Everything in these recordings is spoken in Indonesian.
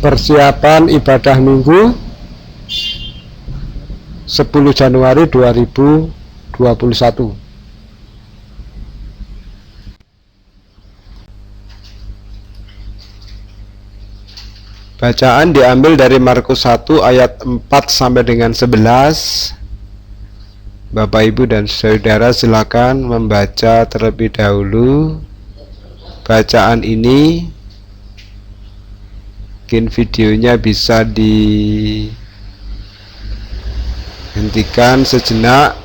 Persiapan ibadah minggu 10 Januari 2021. Bacaan diambil dari Markus 1 ayat 4 sampai dengan 11. Bapak, Ibu, dan Saudara silakan membaca terlebih dahulu bacaan ini. Mungkin videonya bisa dihentikan sejenak,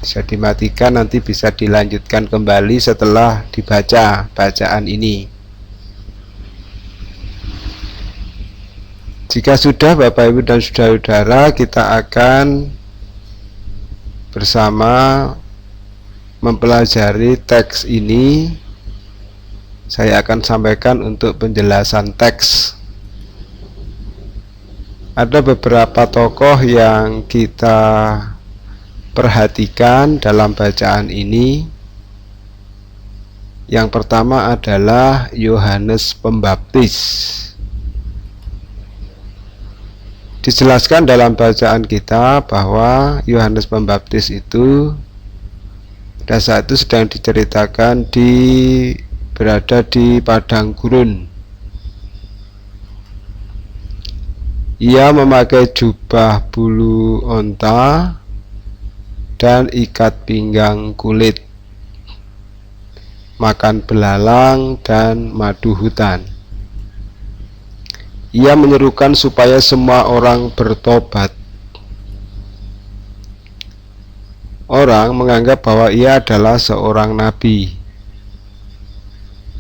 bisa dimatikan, nanti bisa dilanjutkan kembali setelah dibaca bacaan ini. Jika sudah, Bapak, Ibu, dan Saudara, kita akan bersama mempelajari teks ini. Saya akan sampaikan untuk penjelasan teks. Ada beberapa tokoh yang kita perhatikan dalam bacaan ini. Yang pertama adalah Yohanes Pembaptis. Dijelaskan dalam bacaan kita bahwa Yohanes Pembaptis itu pada saat itu sedang diceritakan berada di padang gurun. Ia memakai jubah bulu onta dan ikat pinggang kulit, makan belalang dan madu hutan. Ia menyerukan supaya semua orang bertobat. Orang menganggap bahwa ia adalah seorang nabi.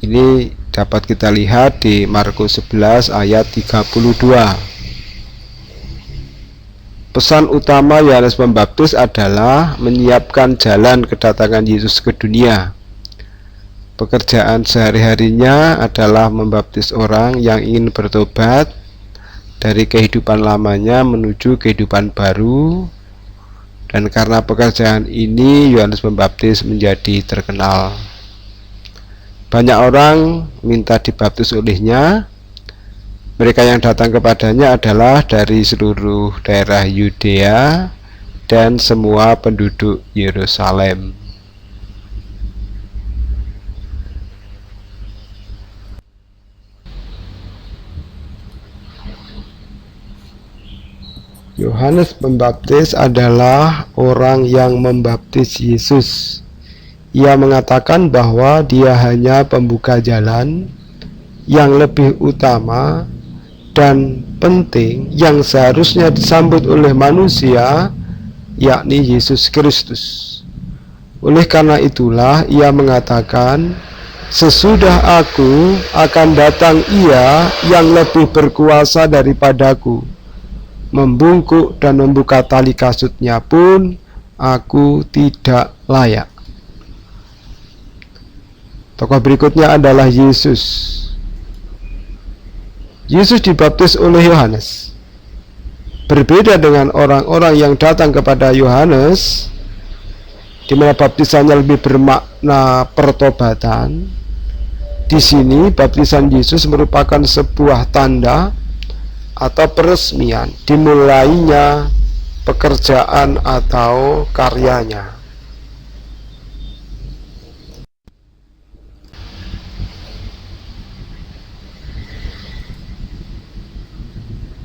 Ini dapat kita lihat di Markus 11 ayat 32. Pesan utama Yohanes Pembaptis adalah menyiapkan jalan kedatangan Yesus ke dunia. Pekerjaan sehari-harinya adalah membaptis orang yang ingin bertobat dari kehidupan lamanya menuju kehidupan baru. Dan karena pekerjaan ini, Yohanes Pembaptis menjadi terkenal. Banyak orang minta dibaptis olehnya. Mereka yang datang kepadanya adalah dari seluruh daerah Yudea dan semua penduduk Yerusalem. Yohanes Pembaptis adalah orang yang membaptis Yesus. Ia mengatakan bahwa dia hanya pembuka jalan yang lebih utama dan penting yang seharusnya disambut oleh manusia, yakni Yesus Kristus. Oleh karena itulah ia mengatakan, sesudah aku akan datang Ia yang lebih berkuasa daripadaku. Membungkuk dan membuka tali kasutnya pun aku tidak layak. Tokoh berikutnya adalah Yesus. Yesus dibaptis oleh Yohanes. Berbeda dengan orang-orang yang datang kepada Yohanes, di mana baptisannya lebih bermakna pertobatan. Di sini baptisan Yesus merupakan sebuah tanda atau peresmian dimulainya pekerjaan atau karyanya.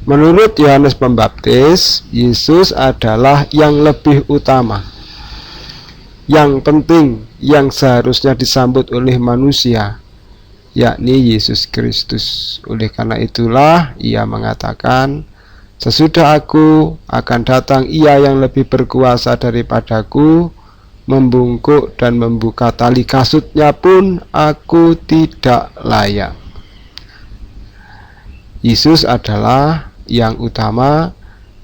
Menurut Yohanes Pembaptis, Yesus adalah yang lebih utama, yang penting, yang seharusnya disambut oleh manusia, yakni Yesus Kristus. Oleh karena itulah ia mengatakan, sesudah aku akan datang Ia yang lebih berkuasa daripadaku, membungkuk dan membuka tali kasutnya pun aku tidak layak. Yesus adalah yang utama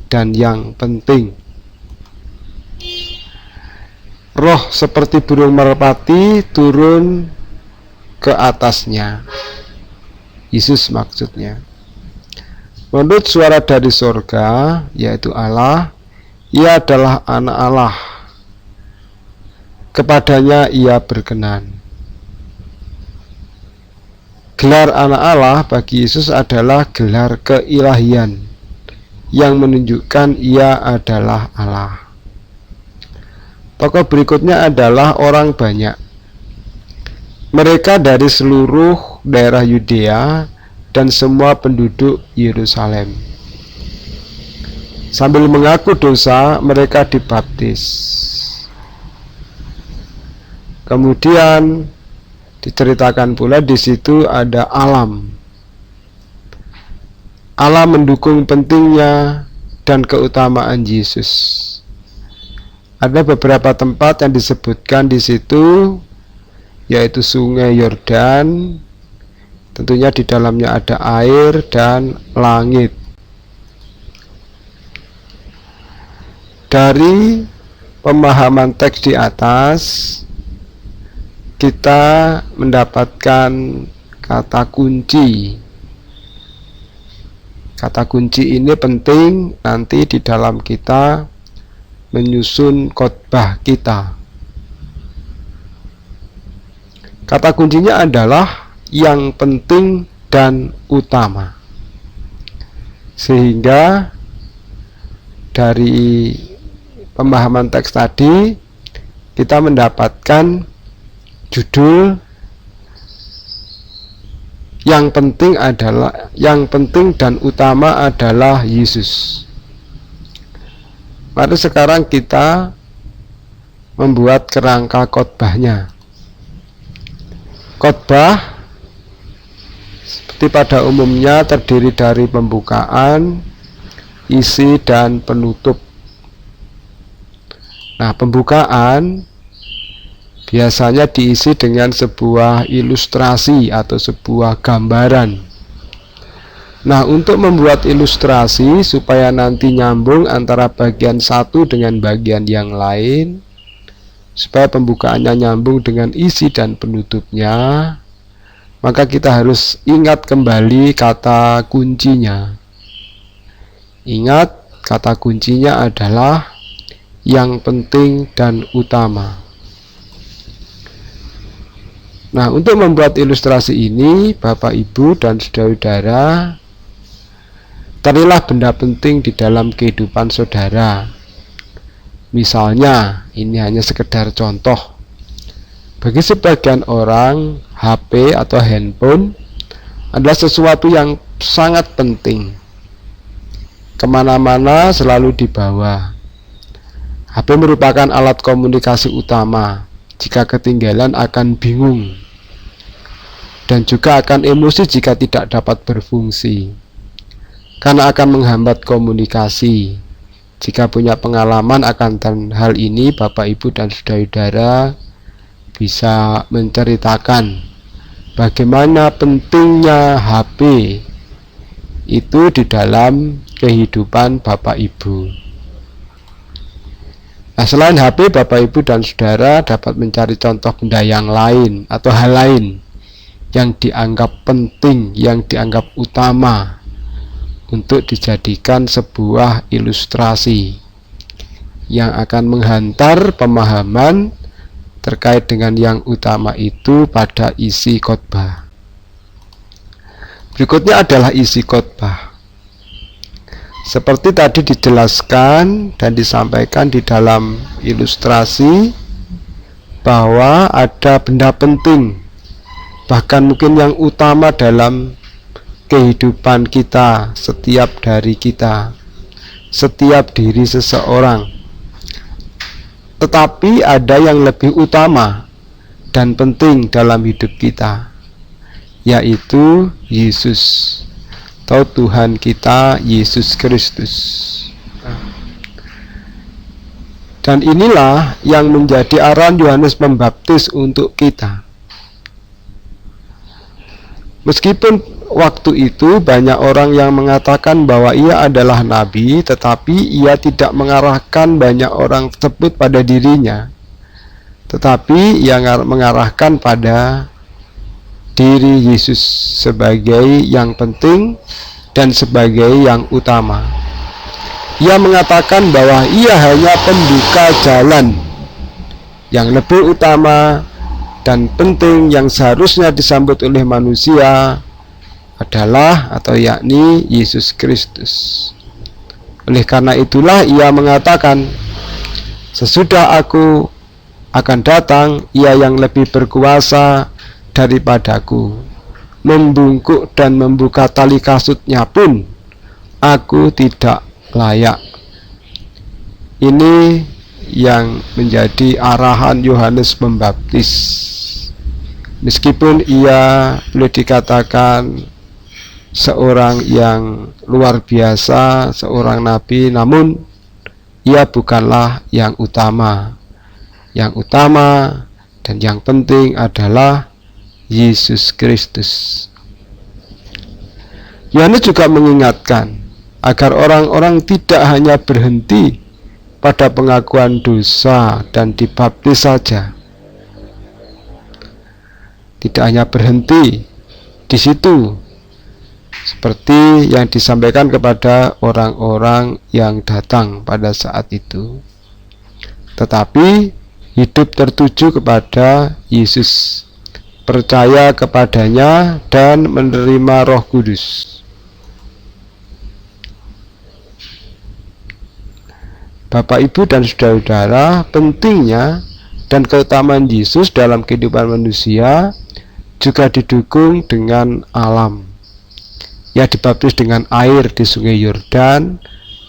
dan yang penting. Roh seperti burung merpati turun ke atasnya. Yesus maksudnya. Menurut suara dari surga, yaitu Allah, Ia adalah anak Allah. Kepadanya Ia berkenan. Gelar anak Allah bagi Yesus adalah gelar keilahian yang menunjukkan ia adalah Allah. Tokoh berikutnya adalah orang banyak. Mereka dari seluruh daerah Yudea dan semua penduduk Yerusalem. Sambil mengaku dosa, mereka dibaptis. Kemudian diceritakan pula di situ ada alam. Allah mendukung pentingnya dan keutamaan Yesus. Ada beberapa tempat yang disebutkan di situ, yaitu Sungai Yordan. Tentunya di dalamnya ada air dan langit. Dari pemahaman teks di atas, kita mendapatkan kata kunci. Kata kunci ini penting nanti di dalam kita menyusun khotbah kita. Kata kuncinya adalah yang penting dan utama. Sehingga dari pemahaman teks tadi kita mendapatkan judul yang penting dan utama adalah Yesus. Mari sekarang kita membuat kerangka khotbahnya. Khotbah seperti pada umumnya terdiri dari pembukaan, isi, dan penutup. Nah, pembukaan biasanya diisi dengan sebuah ilustrasi atau sebuah gambaran. Nah, untuk membuat ilustrasi supaya nanti nyambung antara bagian satu dengan bagian yang lain, supaya pembukaannya nyambung dengan isi dan penutupnya, maka kita harus ingat kembali kata kuncinya. Ingat, kata kuncinya adalah yang penting dan utama. Nah, untuk membuat ilustrasi ini, Bapak, Ibu, dan saudara-saudara, carilah benda penting di dalam kehidupan saudara. Misalnya, ini hanya sekedar contoh. Bagi sebagian orang, HP atau handphone adalah sesuatu yang sangat penting. Kemana-mana selalu dibawa. HP merupakan alat komunikasi utama. Jika ketinggalan akan bingung. Dan juga akan emosi jika tidak dapat berfungsi. Karena akan menghambat komunikasi. Jika punya pengalaman akan hal ini, Bapak, Ibu, dan saudara-saudara bisa menceritakan bagaimana pentingnya HP itu di dalam kehidupan Bapak, Ibu. Nah, selain HP, Bapak, Ibu, dan saudara dapat mencari contoh benda yang lain atau hal lain yang dianggap penting, yang dianggap utama untuk dijadikan sebuah ilustrasi yang akan menghantar pemahaman terkait dengan yang utama itu pada isi khotbah. Berikutnya adalah isi khotbah. Seperti tadi dijelaskan dan disampaikan di dalam ilustrasi bahwa ada benda penting, bahkan mungkin yang utama dalam kehidupan kita, setiap dari kita, setiap diri seseorang. Tetapi ada yang lebih utama dan penting dalam hidup kita, yaitu Yesus atau Tuhan kita Yesus Kristus. Dan inilah yang menjadi arahan Yohanes Pembaptis untuk kita. Meskipun waktu itu banyak orang yang mengatakan bahwa ia adalah nabi, tetapi ia tidak mengarahkan banyak orang tersebut pada dirinya, tetapi ia mengarahkan pada diri Yesus sebagai yang penting dan sebagai yang utama. Ia mengatakan bahwa ia hanya pembuka jalan. Yang lebih utama dan penting yang seharusnya disambut oleh manusia adalah atau yakni Yesus Kristus. Oleh karena itulah ia mengatakan, sesudah aku akan datang, ia yang lebih berkuasa daripadaku. Membungkuk dan membuka tali kasutnya pun aku tidak layak. Ini yang menjadi arahan Yohanes Pembaptis. Meskipun ia boleh dikatakan seorang yang luar biasa, seorang nabi, namun ia bukanlah yang utama. Yang utama dan yang penting adalah Yesus Kristus. Yohanes juga mengingatkan agar orang-orang tidak hanya berhenti pada pengakuan dosa dan dibaptis saja. Tidak hanya berhenti di situ, seperti yang disampaikan kepada orang-orang yang datang pada saat itu, tetapi hidup tertuju kepada Yesus, percaya kepadanya dan menerima Roh Kudus. Bapak, Ibu, dan saudara-saudara, pentingnya dan keutamaan Yesus dalam kehidupan manusia juga didukung dengan alam. Ia dibaptis dengan air di sungai Yordan,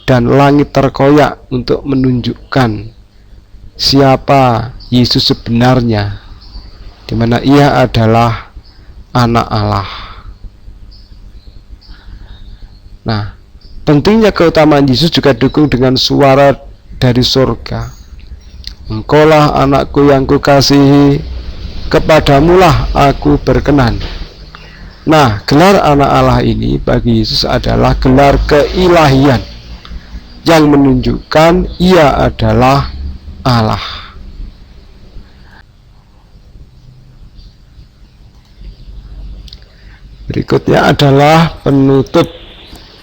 dan langit terkoyak untuk menunjukkan siapa Yesus sebenarnya, di mana ia adalah anak Allah. Nah, pentingnya keutamaan Yesus juga didukung dengan suara dari surga. Engkaulah anakku yang kukasihi, kepadamulah aku berkenan. Nah, gelar anak Allah ini bagi Yesus adalah gelar keilahian yang menunjukkan ia adalah Allah. Berikutnya adalah penutup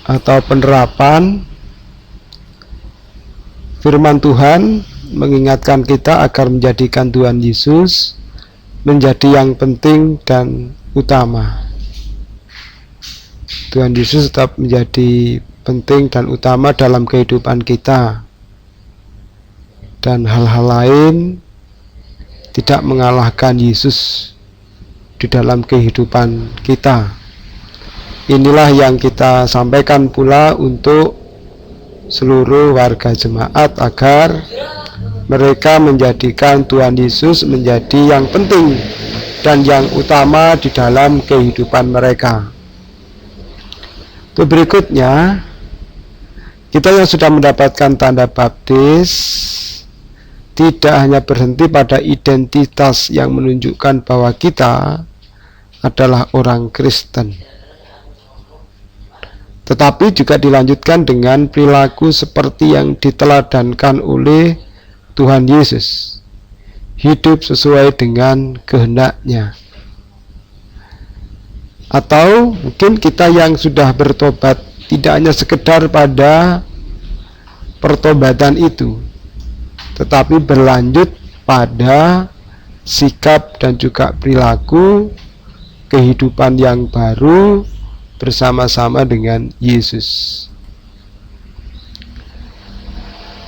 atau penerapan firman Tuhan, mengingatkan kita agar menjadikan Tuhan Yesus menjadi yang penting dan utama. Tuhan Yesus tetap menjadi penting dan utama dalam kehidupan kita, dan hal-hal lain tidak mengalahkan Yesus di dalam kehidupan kita. Inilah yang kita sampaikan pula untuk seluruh warga jemaat, agar mereka menjadikan Tuhan Yesus menjadi yang penting dan yang utama di dalam kehidupan mereka. Itu berikutnya, kita yang sudah mendapatkan tanda baptis tidak hanya berhenti pada identitas yang menunjukkan bahwa kita adalah orang Kristen, tetapi juga dilanjutkan dengan perilaku seperti yang diteladankan oleh Tuhan Yesus, hidup sesuai dengan kehendak-Nya. Atau mungkin kita yang sudah bertobat tidak hanya sekedar pada pertobatan itu, tetapi berlanjut pada sikap dan juga perilaku kehidupan yang baru bersama-sama dengan Yesus.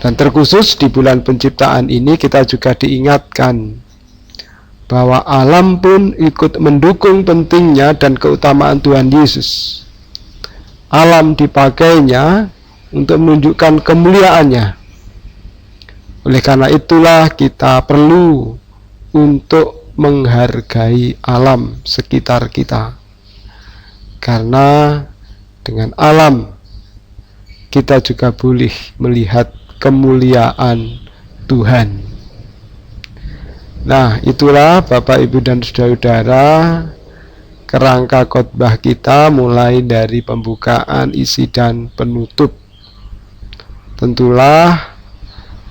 Dan terkhusus di bulan penciptaan ini kita juga diingatkan bahwa alam pun ikut mendukung pentingnya dan keutamaan Tuhan Yesus. Alam dipakainya untuk menunjukkan kemuliaannya. Oleh karena itulah kita perlu untuk menghargai alam sekitar kita, karena dengan alam kita juga boleh melihat kemuliaan Tuhan. Nah, itulah Bapak, Ibu, dan saudara-saudara, kerangka khotbah kita mulai dari pembukaan, isi, dan penutup. Tentulah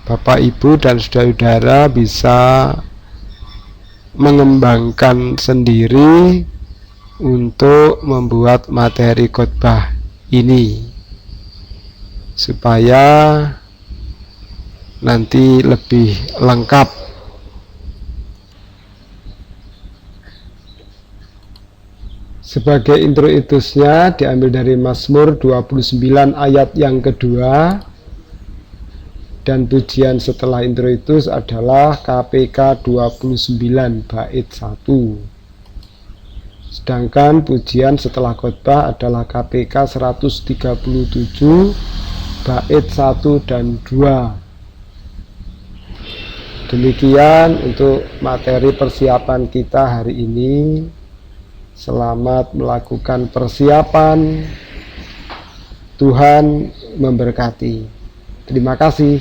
Bapak, Ibu, dan saudara-saudara bisa mengembangkan sendiri untuk membuat materi khotbah ini, supaya nanti lebih lengkap Sebagai introitusnya diambil dari Mazmur 29 ayat yang kedua, dan pujian setelah introitus adalah KPK 29 bait 1. Sedangkan pujian setelah khotbah adalah KPK 137 bait 1 dan 2. Demikian untuk materi persiapan kita hari ini. Selamat melakukan persiapan. Tuhan memberkati. Terima kasih.